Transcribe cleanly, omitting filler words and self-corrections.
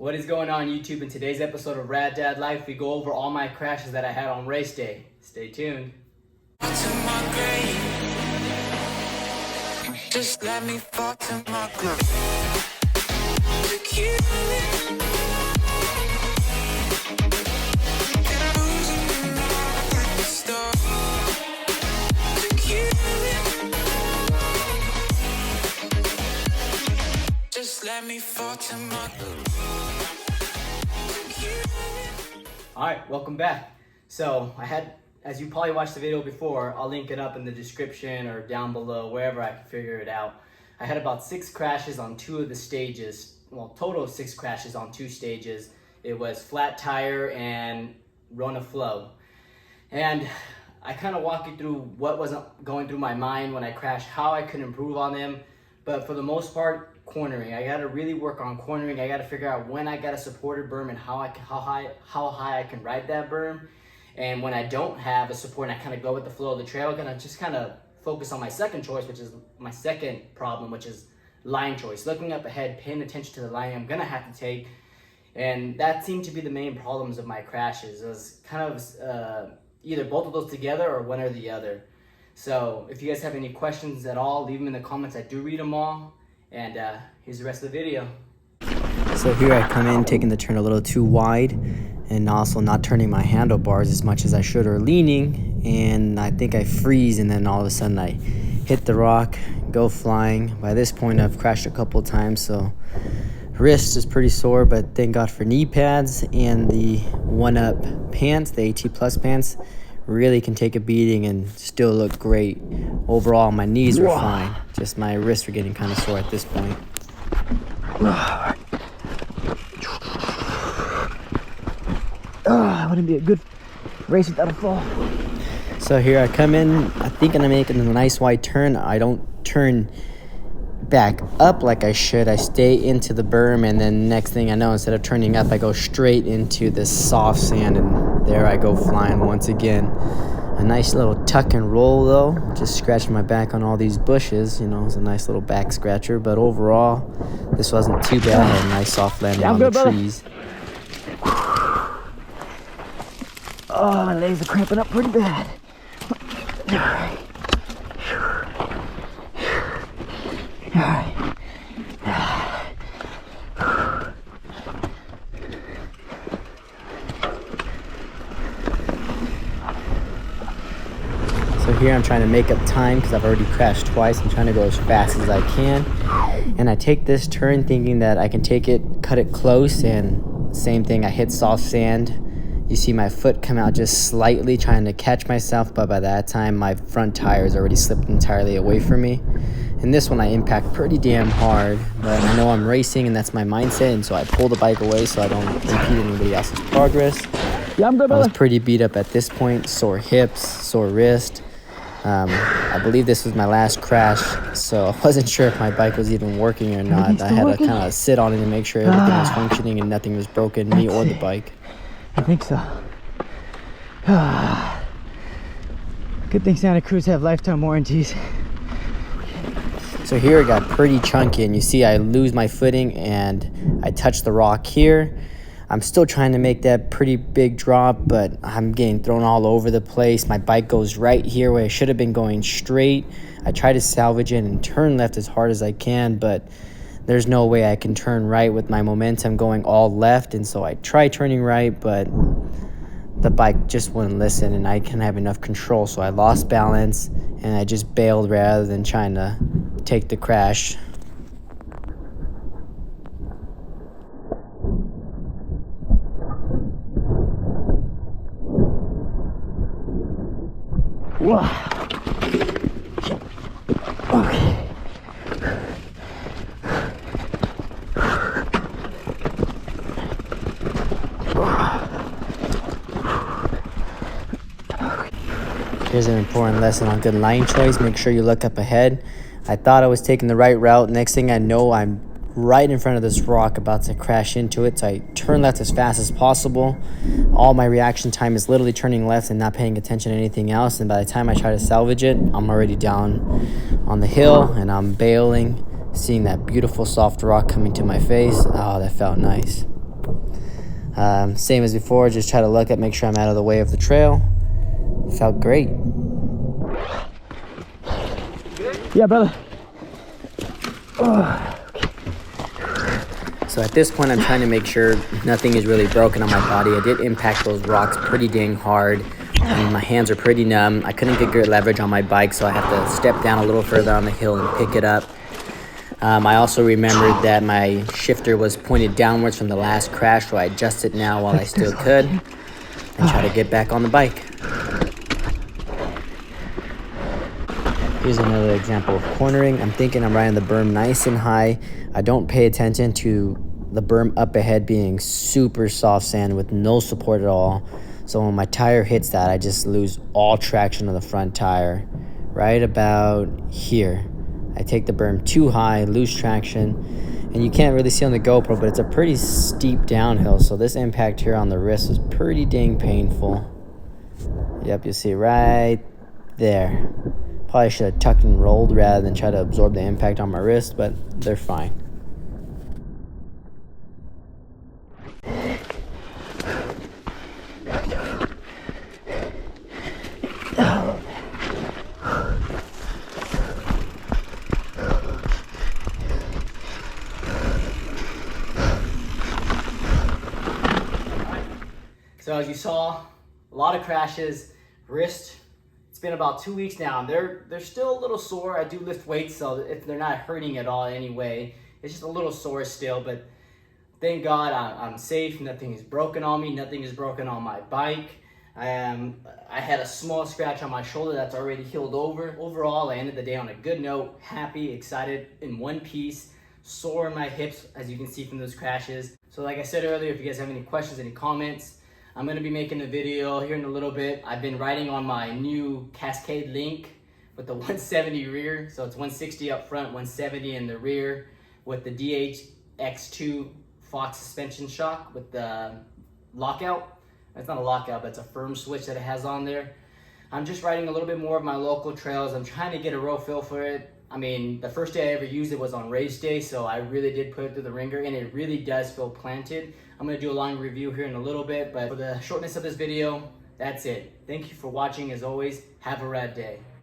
What is going on YouTube? In today's episode of Rad Dad Life, we go over all my crashes that I had on race day. Stay tuned. Just let me fall to my grave. Just let me fall to my Alright, welcome back. So I had, as you probably watched the video before, I'll link it up in the description or down below, wherever I can figure it out. I had about 6 crashes on 2 of the stages. Well, total of 6 crashes on 2 stages. It was flat tire and Rona flow. And I kind of walk you through what wasn't going through my mind when I crashed, how I could improve on them. But for the most part, cornering. I got to really work on cornering. I got to figure out when I got a supported berm and how high I can ride that berm. And when I don't have a support and I kind of go with the flow of the trail, I'm gonna just kind of focus on my second choice, which is my second problem, which is line choice. Looking up ahead, paying attention to the line I'm gonna have to take. And that seemed to be the main problems of my crashes. It was kind of either both of those together or one or the other. So if you guys have any questions at all, leave them in the comments. I do read them all. And here's the rest of the video. So here I come in taking the turn a little too wide and also not turning my handlebars as much as I should, or leaning, and I think I freeze, and then all of a sudden I hit the rock, go flying. By this point I've crashed a couple of times, so wrist is pretty sore, but thank God for knee pads, and the 1-Up pants, the AT Plus pants, really can take a beating and still look great. Overall, my knees were fine, just my wrists were getting kind of sore at this point. That wouldn't be a good race without a fall. So here I come in, I think I'm making a nice wide turn. I don't turn back up like I should. I stay into the berm, and then next thing I know, instead of turning up, I go straight into this soft sand, and there I go flying once again. A nice little tuck and roll though, just scratching my back on all these bushes, you know, it's a nice little back scratcher, but overall, this wasn't too bad. I had a nice soft landing on the trees. Oh, my legs are cramping up pretty bad. Alright. Alright. So here I'm trying to make up time because I've already crashed twice. I'm trying to go as fast as I can. And I take this turn thinking that I can take it, cut it close, and same thing, I hit soft sand. You see my foot come out just slightly, trying to catch myself, but by that time my front tires already slipped entirely away from me. And this one I impact pretty damn hard, but I know I'm racing and that's my mindset, and so I pull the bike away so I don't impede anybody else's progress. Yeah, I'm good, I was brother. pretty beat up at this point, sore hips, sore wrist. I believe this was my last crash, so I wasn't sure if my bike was even working or not. I had to kind of sit on it and make sure everything was functioning and nothing was broken, me or the bike. I think so. Good thing Santa Cruz have lifetime warranties. So here it got pretty chunky, and you see I lose my footing and I touch the rock here. I'm still trying to make that pretty big drop, but I'm getting thrown all over the place. My bike goes right here where I should have been going straight. I try to salvage it and turn left as hard as I can, but there's no way I can turn right with my momentum going all left, and so I try turning right, but the bike just wouldn't listen, and I didn't have enough control, so I lost balance, and I just bailed rather than trying to take the crash. Wow. Okay. Here's an important lesson on good line choice. Make sure you look up ahead. I thought I was taking the right route. Next thing I know, I'm right in front of this rock about to crash into it. So I turn left as fast as possible. All my reaction time is literally turning left and not paying attention to anything else. And by the time I try to salvage it, I'm already down on the hill and I'm bailing, seeing that beautiful soft rock coming to my face. Oh, that felt nice. Same as before, just try to look at, make sure I'm out of the way of the trail. Felt great. Yeah, brother. So at this point, I'm trying to make sure nothing is really broken on my body. I did impact those rocks pretty dang hard, and my hands are pretty numb. I couldn't get good leverage on my bike, so I have to step down a little further on the hill and pick it up. I also remembered that my shifter was pointed downwards from the last crash, so I adjust it now while I still could, and try to get back on the bike. Here's another example of cornering. I'm thinking I'm riding the berm nice and high. I don't pay attention to the berm up ahead being super soft sand with no support at all. So when my tire hits that, I just lose all traction on the front tire. Right about here. I take the berm too high, lose traction, and you can't really see on the GoPro, but it's a pretty steep downhill. So this impact here on the wrist was pretty dang painful. Yep, you see right there. Probably should have tucked and rolled rather than try to absorb the impact on my wrist, but they're fine. So as you saw, a lot of crashes, wrist. It's been about 2 weeks now, and they're still a little sore. I do lift weights, so if they're not hurting at all anyway, it's just a little sore still, but thank God I'm safe. Nothing is broken on me. Nothing is broken on my bike. I had a small scratch on my shoulder that's already healed over. Overall, I ended the day on a good note, happy, excited, in one piece, sore in my hips, as you can see from those crashes. So like I said earlier, if you guys have any questions, any comments, I'm gonna be making a video here in a little bit. I've been riding on my new Cascade Link with the 170 rear. So it's 160 up front, 170 in the rear with the DHX2 Fox suspension shock with the lockout. It's not a lockout, but it's a firm switch that it has on there. I'm just riding a little bit more of my local trails. I'm trying to get a real feel for it. I mean, the first day I ever used it was on race day, so I really did put it through the ringer, and it really does feel planted. I'm gonna do a long review here in a little bit, but for the shortness of this video, that's it. Thank you for watching as always. Have a rad day.